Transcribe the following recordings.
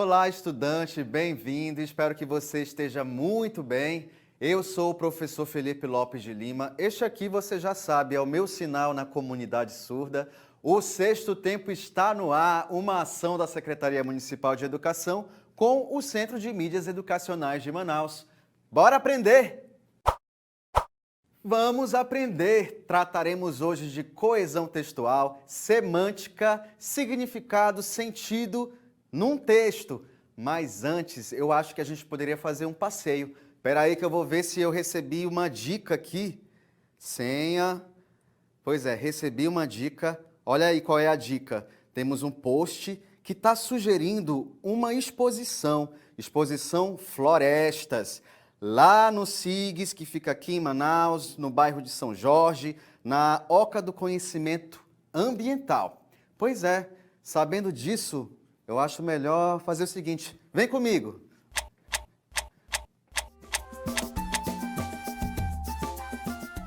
Olá, estudante, bem-vindo. Espero que você esteja muito bem. Eu sou o professor Felipe Lopes de Lima. Este aqui, você já sabe, é o meu sinal na comunidade surda. O Sexto Tempo está no ar, uma ação da Secretaria Municipal de Educação com o Centro de Mídias Educacionais de Manaus. Bora aprender! Vamos aprender! Trataremos hoje de coesão textual, semântica, significado, sentido num texto. Mas antes, eu acho que a gente poderia fazer um passeio. Espera aí que eu vou ver se eu recebi uma dica aqui. Senha. Pois é, recebi uma dica. Olha aí qual é a dica. Temos um post que está sugerindo uma exposição. Exposição Florestas. Lá no SIGS, que fica aqui em Manaus, no bairro de São Jorge, na Oca do Conhecimento Ambiental. Pois é, sabendo disso, eu acho melhor fazer o seguinte. Vem comigo!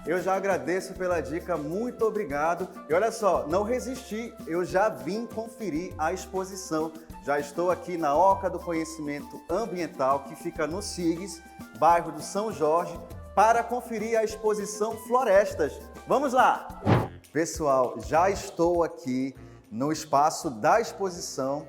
Eu já agradeço pela dica, muito obrigado. E olha só, não resisti, eu já vim conferir a exposição. Já estou aqui na Oca do Conhecimento Ambiental, que fica no SIGS, bairro do São Jorge, para conferir a exposição Florestas. Vamos lá! Pessoal, já estou aqui no espaço da exposição.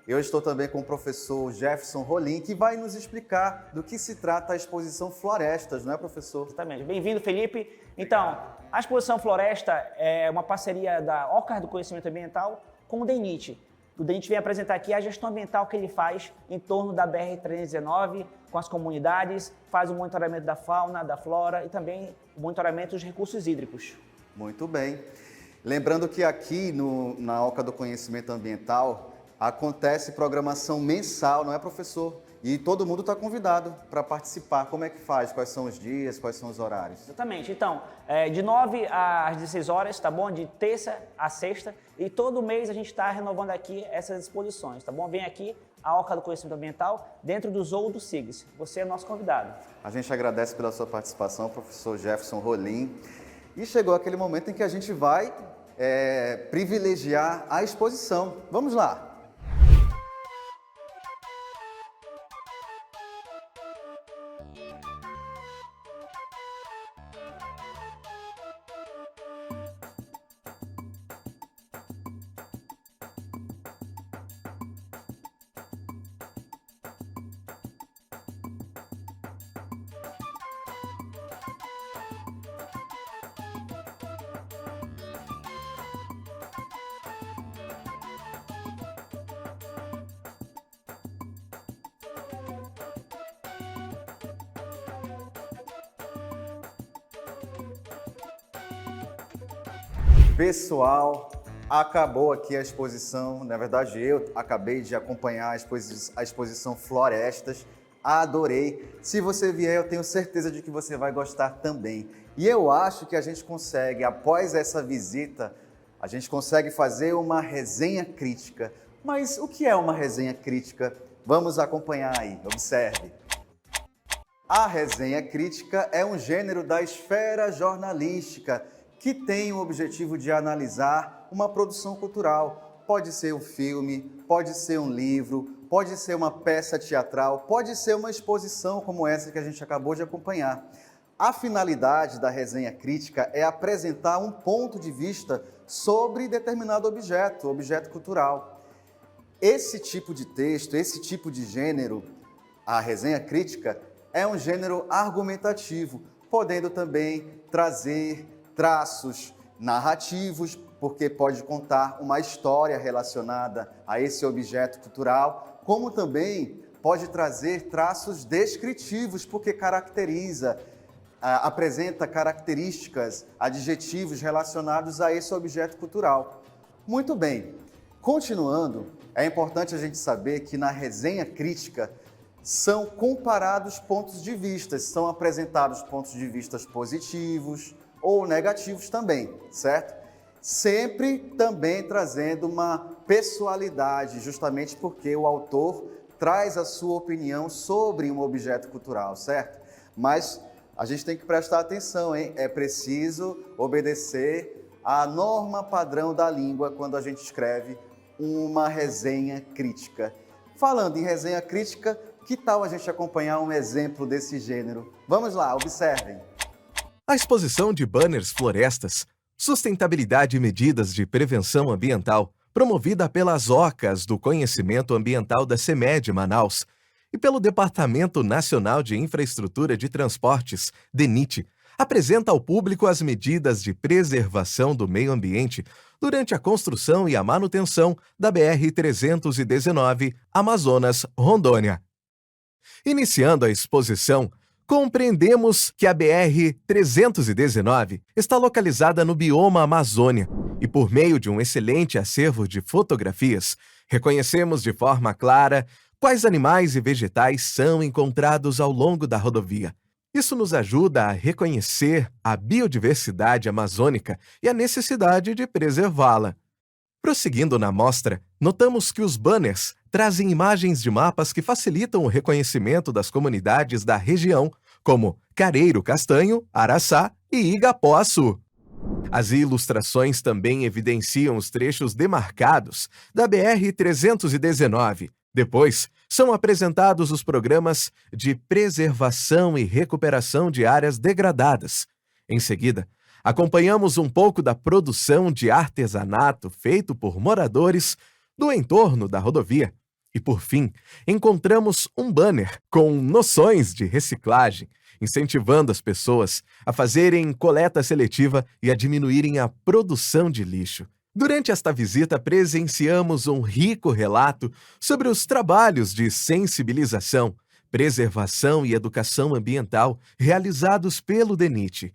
Eu estou também com o professor Jefferson Rolim, que vai nos explicar do que se trata a exposição Florestas, não é, professor? Exatamente. Bem-vindo, Felipe. Então, a exposição Floresta é uma parceria da Oca do Conhecimento Ambiental com o DENIT. O DENIT vem apresentar aqui a gestão ambiental que ele faz em torno da BR-319, com as comunidades, faz o monitoramento da fauna, da flora e também o monitoramento dos recursos hídricos. Muito bem. Lembrando que aqui na Oca do Conhecimento Ambiental acontece programação mensal, não é, professor? E todo mundo está convidado para participar. Como é que faz? Quais são os dias? Quais são os horários? Exatamente. Então, de 9 às 16 horas, tá bom? De terça a sexta. E todo mês a gente está renovando aqui essas exposições, tá bom? Vem aqui a Oca do Conhecimento Ambiental dentro do Zoo do SIGS. Você é nosso convidado. A gente agradece pela sua participação, professor Jefferson Rolim. E chegou aquele momento em que a gente vai privilegiar a exposição. Vamos lá! Pessoal, acabou aqui a exposição. Na verdade, eu acabei de acompanhar a exposição Florestas. Adorei. Se você vier, eu tenho certeza de que você vai gostar também. E eu acho que a gente consegue, após essa visita, a gente consegue fazer uma resenha crítica. Mas o que é uma resenha crítica? Vamos acompanhar aí, observe. A resenha crítica é um gênero da esfera jornalística que tem o objetivo de analisar uma produção cultural. Pode ser um filme, pode ser um livro, pode ser uma peça teatral, pode ser uma exposição como essa que a gente acabou de acompanhar. A finalidade da resenha crítica é apresentar um ponto de vista sobre determinado objeto cultural. Esse tipo de texto, esse tipo de gênero, a resenha crítica, é um gênero argumentativo, podendo também trazer traços narrativos, porque pode contar uma história relacionada a esse objeto cultural, como também pode trazer traços descritivos, porque apresenta características, adjetivos relacionados a esse objeto cultural. Muito bem, continuando, é importante a gente saber que na resenha crítica são comparados pontos de vista, são apresentados pontos de vista positivos, ou negativos também, certo? Sempre também trazendo uma pessoalidade, justamente porque o autor traz a sua opinião sobre um objeto cultural, certo? Mas a gente tem que prestar atenção, hein? É preciso obedecer à norma padrão da língua quando a gente escreve uma resenha crítica. Falando em resenha crítica, que tal a gente acompanhar um exemplo desse gênero? Vamos lá, observem. A exposição de banners florestas, sustentabilidade e medidas de prevenção ambiental, promovida pelas OCAs do Conhecimento Ambiental da CEMED Manaus e pelo Departamento Nacional de Infraestrutura de Transportes, DENIT, apresenta ao público as medidas de preservação do meio ambiente durante a construção e a manutenção da BR-319 Amazonas-Rondônia. Iniciando a exposição, compreendemos que a BR-319 está localizada no bioma Amazônia e, por meio de um excelente acervo de fotografias, reconhecemos de forma clara quais animais e vegetais são encontrados ao longo da rodovia. Isso nos ajuda a reconhecer a biodiversidade amazônica e a necessidade de preservá-la. Prosseguindo na mostra, notamos que os banners trazem imagens de mapas que facilitam o reconhecimento das comunidades da região, como Careiro Castanho, Araçá e Igapoaçu. As ilustrações também evidenciam os trechos demarcados da BR-319. Depois, são apresentados os programas de preservação e recuperação de áreas degradadas. Em seguida, acompanhamos um pouco da produção de artesanato feito por moradores do entorno da rodovia. E, por fim, encontramos um banner com noções de reciclagem, incentivando as pessoas a fazerem coleta seletiva e a diminuírem a produção de lixo. Durante esta visita, presenciamos um rico relato sobre os trabalhos de sensibilização, preservação e educação ambiental realizados pelo DENIT,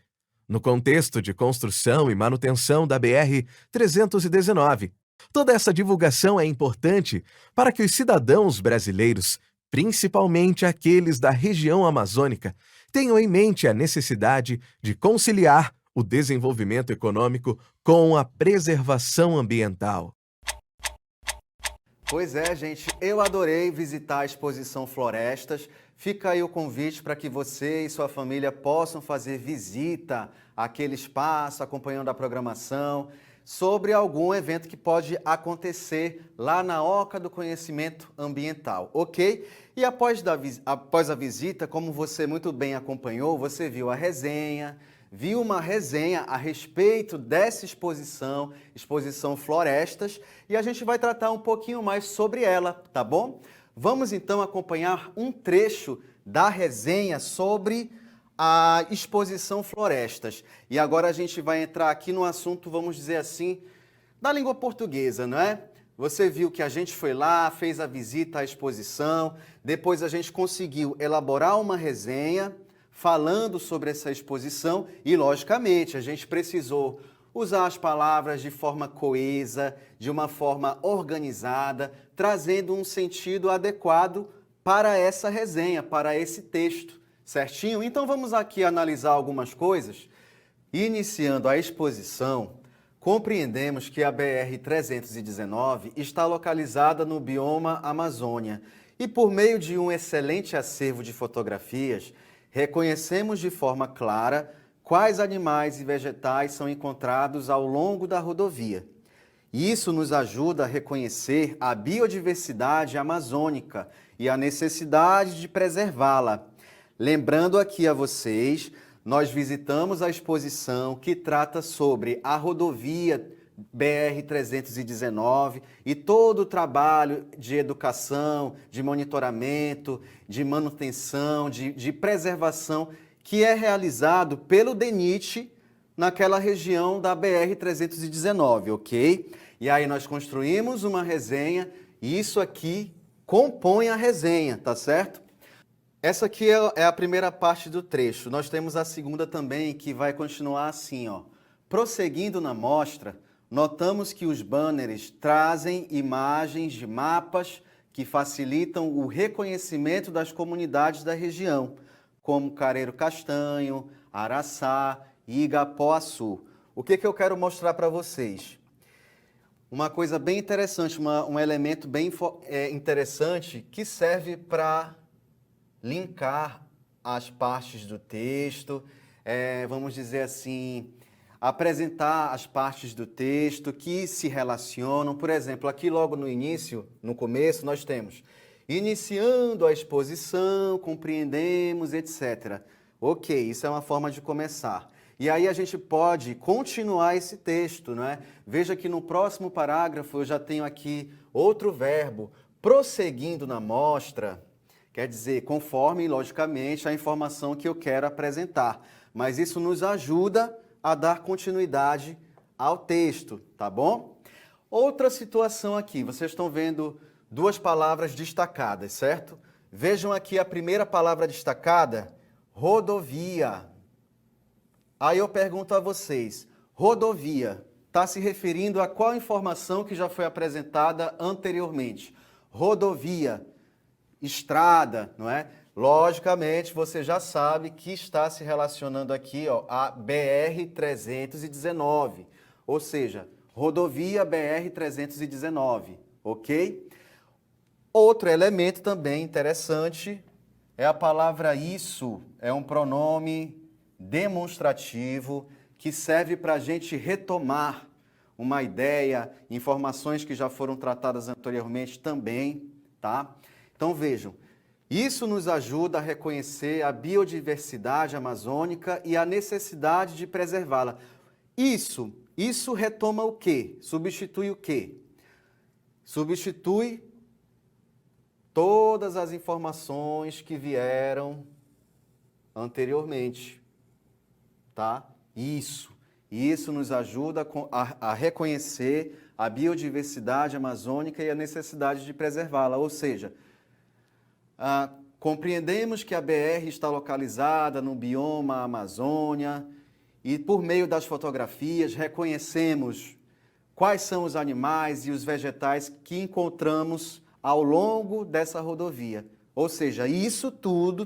no contexto de construção e manutenção da BR-319. Toda essa divulgação é importante para que os cidadãos brasileiros, principalmente aqueles da região amazônica, tenham em mente a necessidade de conciliar o desenvolvimento econômico com a preservação ambiental. Pois é, gente, eu adorei visitar a exposição Florestas. Fica aí o convite para que você e sua família possam fazer visita àquele espaço, acompanhando a programação, sobre algum evento que pode acontecer lá na Oca do Conhecimento Ambiental, ok? E após a visita, como você muito bem acompanhou, você viu a resenha, viu uma resenha a respeito dessa exposição Florestas, e a gente vai tratar um pouquinho mais sobre ela, tá bom? Vamos então acompanhar um trecho da resenha sobre a exposição Florestas. E agora a gente vai entrar aqui no assunto, vamos dizer assim, da língua portuguesa, não é? Você viu que a gente foi lá, fez a visita à exposição, depois a gente conseguiu elaborar uma resenha falando sobre essa exposição e, logicamente, a gente precisou usar as palavras de forma coesa, de uma forma organizada, trazendo um sentido adequado para essa resenha, para esse texto, certinho? Então vamos aqui analisar algumas coisas. Iniciando a exposição, compreendemos que a BR-319 está localizada no bioma Amazônia e, por meio de um excelente acervo de fotografias, reconhecemos de forma clara quais animais e vegetais são encontrados ao longo da rodovia. Isso nos ajuda a reconhecer a biodiversidade amazônica e a necessidade de preservá-la. Lembrando aqui a vocês, nós visitamos a exposição que trata sobre a rodovia BR-319 e todo o trabalho de educação, de monitoramento, de manutenção, de preservação que é realizado pelo DENIT naquela região da BR-319, ok? E aí nós construímos uma resenha e isso aqui compõe a resenha, tá certo? Essa aqui é a primeira parte do trecho. Nós temos a segunda também que vai continuar assim, ó. Prosseguindo na mostra, notamos que os banners trazem imagens de mapas que facilitam o reconhecimento das comunidades da região, como Careiro Castanho, Araçá e Igapoaçu. O que eu quero mostrar para vocês? Uma coisa bem interessante, um elemento bem interessante que serve para linkar as partes do texto, vamos dizer assim, apresentar as partes do texto que se relacionam. Por exemplo, aqui logo no início, no começo, nós temos Iniciando a exposição, compreendemos, etc. Ok, isso é uma forma de começar. E aí a gente pode continuar esse texto, não é? Veja que no próximo parágrafo eu já tenho aqui outro verbo, prosseguindo na mostra, quer dizer, conforme, logicamente, a informação que eu quero apresentar. Mas isso nos ajuda a dar continuidade ao texto, tá bom? Outra situação aqui, vocês estão vendo duas palavras destacadas, certo? Vejam aqui a primeira palavra destacada, rodovia. Aí eu pergunto a vocês, rodovia está se referindo a qual informação que já foi apresentada anteriormente? Rodovia, estrada, não é? Logicamente, você já sabe que está se relacionando aqui ó, a BR-319, ou seja, rodovia BR-319, ok? Outro elemento também interessante é a palavra isso, é um pronome demonstrativo que serve para a gente retomar uma ideia, informações que já foram tratadas anteriormente também, tá? Então vejam, isso nos ajuda a reconhecer a biodiversidade amazônica e a necessidade de preservá-la. Isso retoma o quê? Substitui o quê? Substitui todas as informações que vieram anteriormente, tá? Isso nos ajuda a reconhecer a biodiversidade amazônica e a necessidade de preservá-la, ou seja, compreendemos que a BR está localizada no bioma Amazônia e por meio das fotografias reconhecemos quais são os animais e os vegetais que encontramos ao longo dessa rodovia. Ou seja,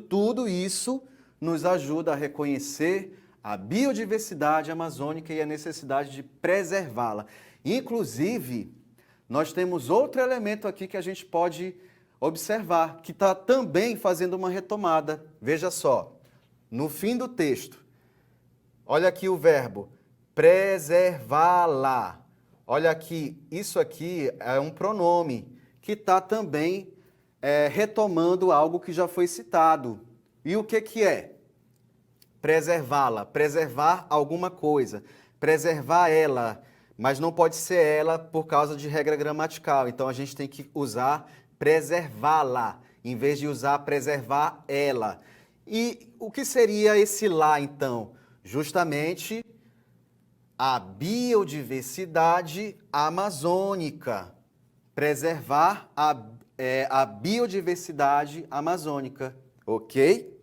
tudo isso nos ajuda a reconhecer a biodiversidade amazônica e a necessidade de preservá-la. Inclusive, nós temos outro elemento aqui que a gente pode observar, que está também fazendo uma retomada. Veja só, no fim do texto, olha aqui o verbo preservá-la. Olha aqui, isso aqui é um pronome que está também retomando algo que já foi citado. E o que é? Preservá-la, preservar alguma coisa, preservar ela, mas não pode ser ela por causa de regra gramatical. Então a gente tem que usar preservá-la, em vez de usar preservar ela. E o que seria esse lá, então? Justamente a biodiversidade amazônica. Preservar a biodiversidade amazônica, ok?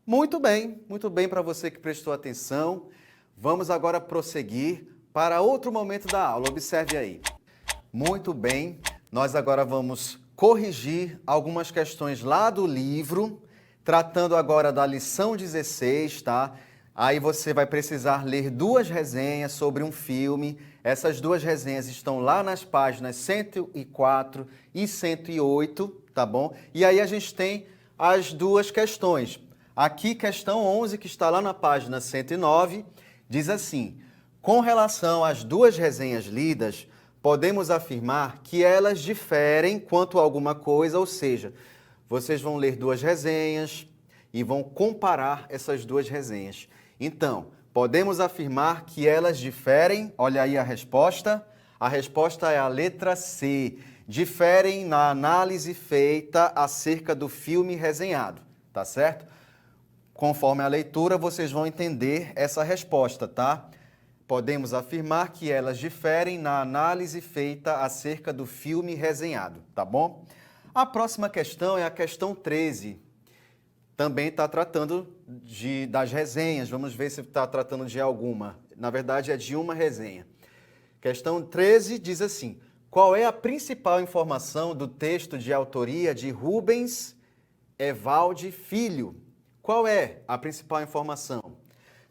Muito bem para você que prestou atenção. Vamos agora prosseguir para outro momento da aula. Observe aí. Muito bem, nós agora vamos corrigir algumas questões lá do livro, tratando agora da lição 16, tá? Aí você vai precisar ler duas resenhas sobre um filme. Essas duas resenhas estão lá nas páginas 104 e 108, tá bom? E aí a gente tem as duas questões. Aqui, questão 11, que está lá na página 109, diz assim: com relação às duas resenhas lidas, podemos afirmar que elas diferem quanto a alguma coisa, ou seja, vocês vão ler duas resenhas e vão comparar essas duas resenhas. Então, podemos afirmar que elas diferem, olha aí a resposta é a letra C, diferem na análise feita acerca do filme resenhado, tá certo? Conforme a leitura, vocês vão entender essa resposta, tá? Podemos afirmar que elas diferem na análise feita acerca do filme resenhado, tá bom? A próxima questão é a questão 13. Também está tratando das resenhas. Vamos ver se está tratando de alguma. Na verdade, é de uma resenha. Questão 13 diz assim: qual é a principal informação do texto de autoria de Rubens Evaldi Filho? Qual é a principal informação?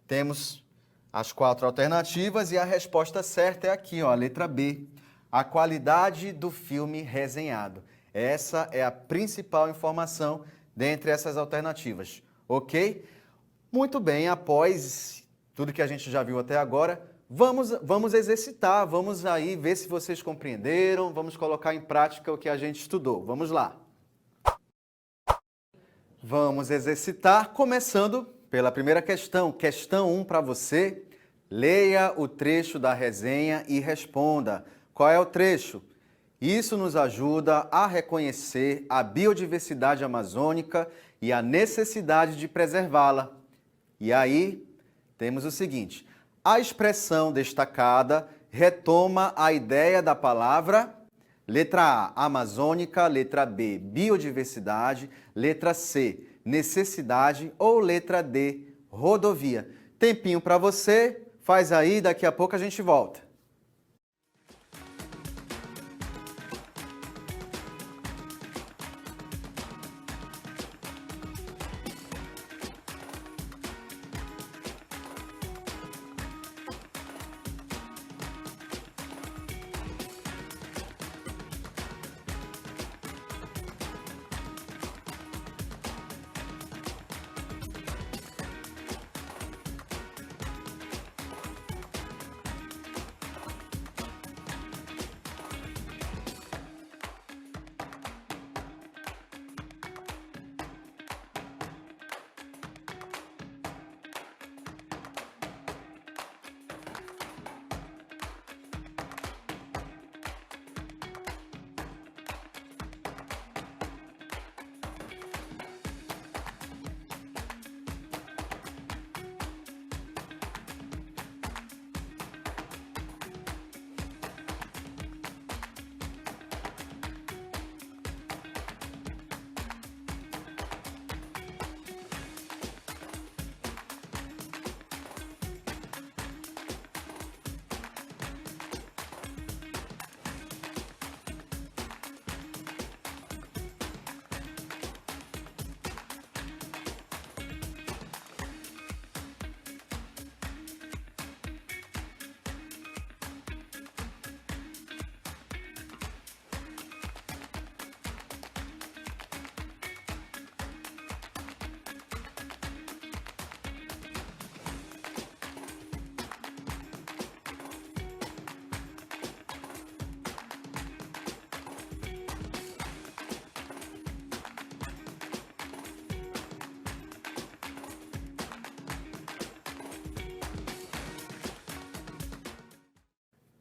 Temos as quatro alternativas e a resposta certa é aqui, ó, a letra B. A qualidade do filme resenhado. Essa é a principal informação dentre essas alternativas, ok? Muito bem, após tudo que a gente já viu até agora, vamos exercitar, vamos aí ver se vocês compreenderam, vamos colocar em prática o que a gente estudou. Vamos lá. Vamos exercitar, começando pela primeira questão. Questão 1 para você. Leia o trecho da resenha e responda. Qual é o trecho? Isso nos ajuda a reconhecer a biodiversidade amazônica e a necessidade de preservá-la. E aí, temos o seguinte. A expressão destacada retoma a ideia da palavra letra A, amazônica, letra B, biodiversidade, letra C, necessidade ou letra D, rodovia. Tempinho para você, faz aí, daqui a pouco a gente volta.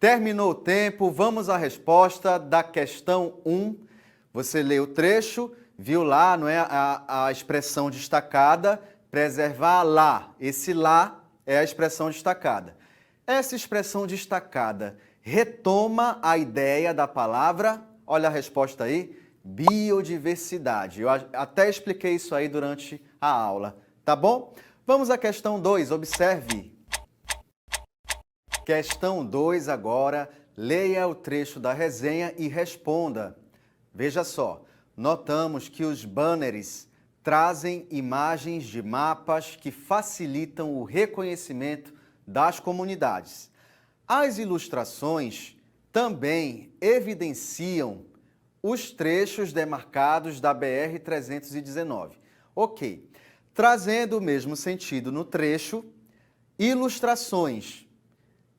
Terminou o tempo, vamos à resposta da questão 1. Você leu o trecho, viu lá, não é, a expressão destacada, preservar lá. Esse lá é a expressão destacada. Essa expressão destacada retoma a ideia da palavra, olha a resposta aí, biodiversidade. Eu até expliquei isso aí durante a aula, tá bom? Vamos à questão 2, observe. Questão 2 agora, leia o trecho da resenha e responda. Veja só, notamos que os banners trazem imagens de mapas que facilitam o reconhecimento das comunidades. As ilustrações também evidenciam os trechos demarcados da BR-319. Ok, trazendo o mesmo sentido no trecho, ilustrações.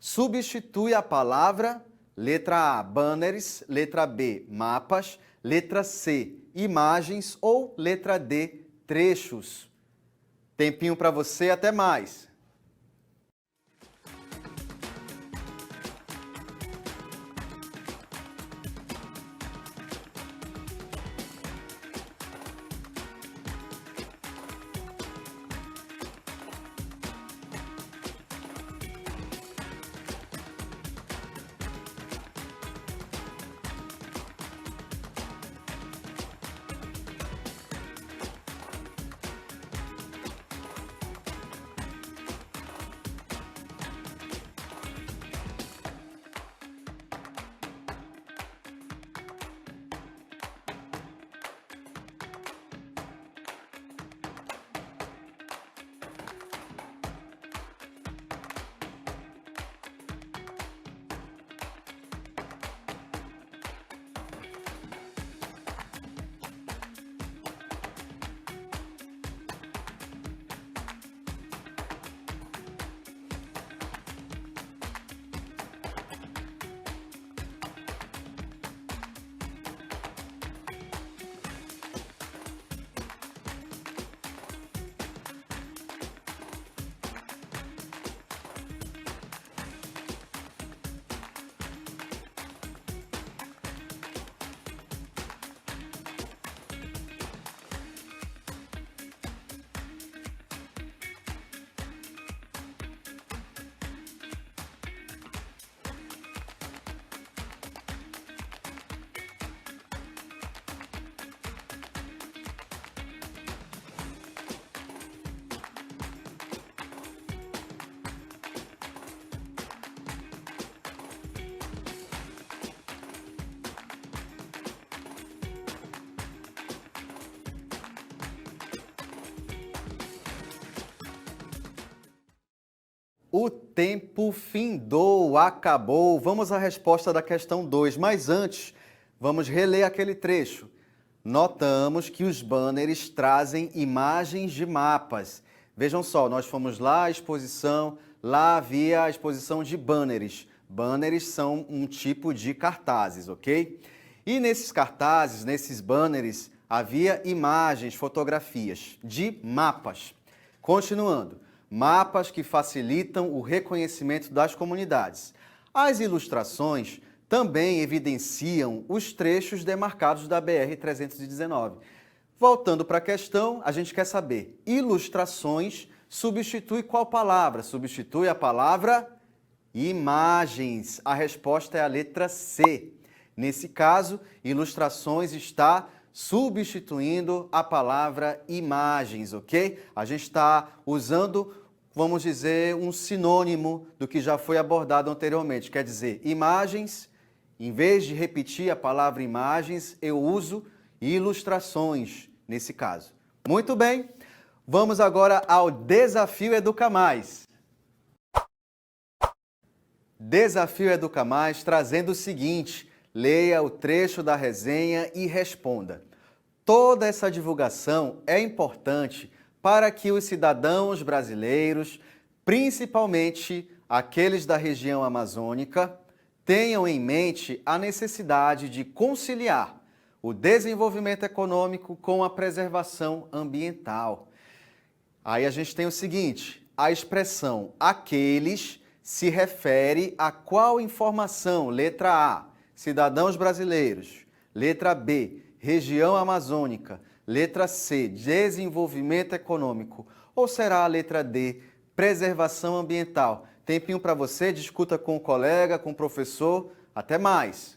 Substitui a palavra letra A, banners, letra B, mapas, letra C, imagens ou letra D, trechos. Tempinho para você, até mais. O tempo findou, acabou. Vamos à resposta da questão 2, mas antes, vamos reler aquele trecho. Notamos que os banners trazem imagens de mapas. Vejam só, nós fomos lá à exposição, lá havia a exposição de banners. Banners são um tipo de cartazes, ok? E nesses cartazes, nesses banners, havia imagens, fotografias de mapas. Continuando, mapas que facilitam o reconhecimento das comunidades. As ilustrações também evidenciam os trechos demarcados da BR-319. Voltando para a questão, a gente quer saber, ilustrações substitui qual palavra? Substitui a palavra imagens. A resposta é a letra C. Nesse caso, ilustrações está substituindo a palavra imagens, ok? A gente está usando, vamos dizer, um sinônimo do que já foi abordado anteriormente. Quer dizer, imagens, em vez de repetir a palavra imagens, eu uso ilustrações, nesse caso. Muito bem, vamos agora ao Desafio Educa Mais. Desafio Educa Mais trazendo o seguinte: leia o trecho da resenha e responda. Toda essa divulgação é importante para que os cidadãos brasileiros, principalmente aqueles da região amazônica, tenham em mente a necessidade de conciliar o desenvolvimento econômico com a preservação ambiental. Aí a gente tem o seguinte, a expressão aqueles se refere a qual informação? Letra A, cidadãos brasileiros. Letra B, região amazônica. Letra C, desenvolvimento econômico. Ou será a letra D, preservação ambiental? Tempinho para você, discuta com o colega, com o professor. Até mais!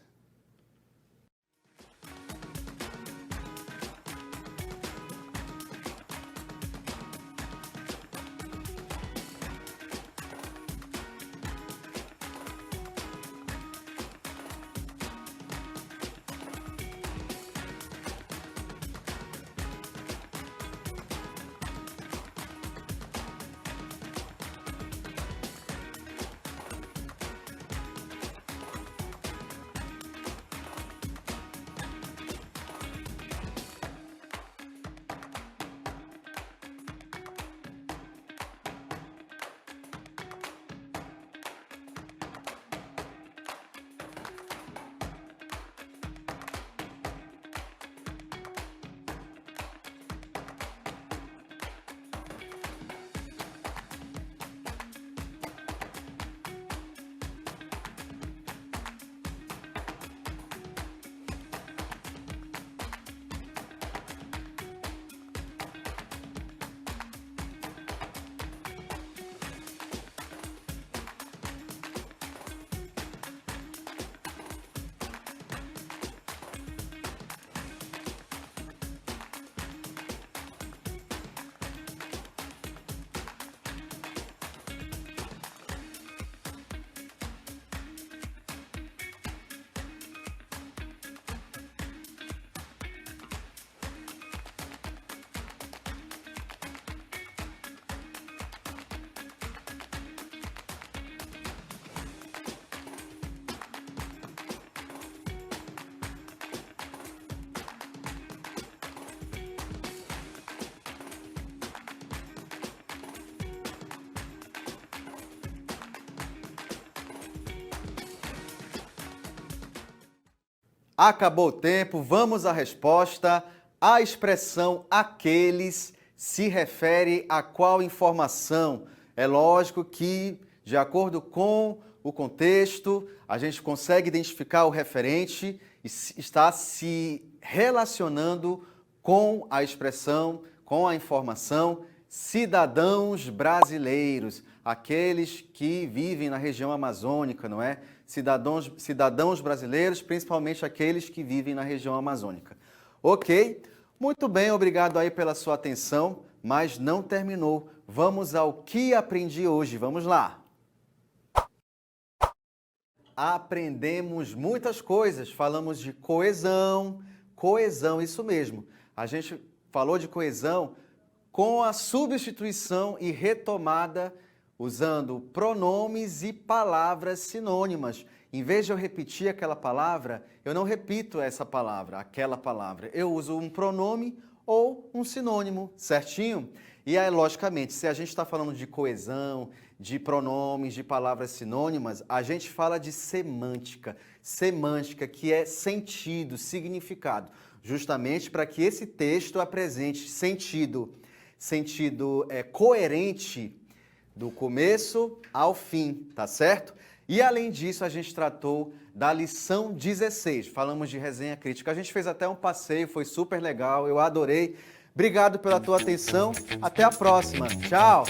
Acabou o tempo, vamos à resposta. A expressão aqueles se refere a qual informação? É lógico que, de acordo com o contexto, a gente consegue identificar o referente e está se relacionando com a expressão, com a informação cidadãos brasileiros, aqueles que vivem na região amazônica, não é? Cidadãos brasileiros, principalmente aqueles que vivem na região amazônica. Ok? Muito bem, obrigado aí pela sua atenção, mas não terminou. Vamos ao que aprendi hoje, vamos lá. Aprendemos muitas coisas, falamos de coesão, isso mesmo. A gente falou de coesão com a substituição e retomada usando pronomes e palavras sinônimas. Em vez de eu repetir aquela palavra, eu não repito essa palavra, aquela palavra. Eu uso um pronome ou um sinônimo, certinho? E aí, logicamente, se a gente está falando de coesão, de pronomes, de palavras sinônimas, a gente fala de semântica. Semântica, que é sentido, significado. Justamente para que esse texto apresente sentido coerente do começo ao fim, tá certo? E além disso, a gente tratou da lição 16. Falamos de resenha crítica. A gente fez até um passeio, foi super legal, eu adorei. Obrigado pela tua atenção. Até a próxima. Tchau!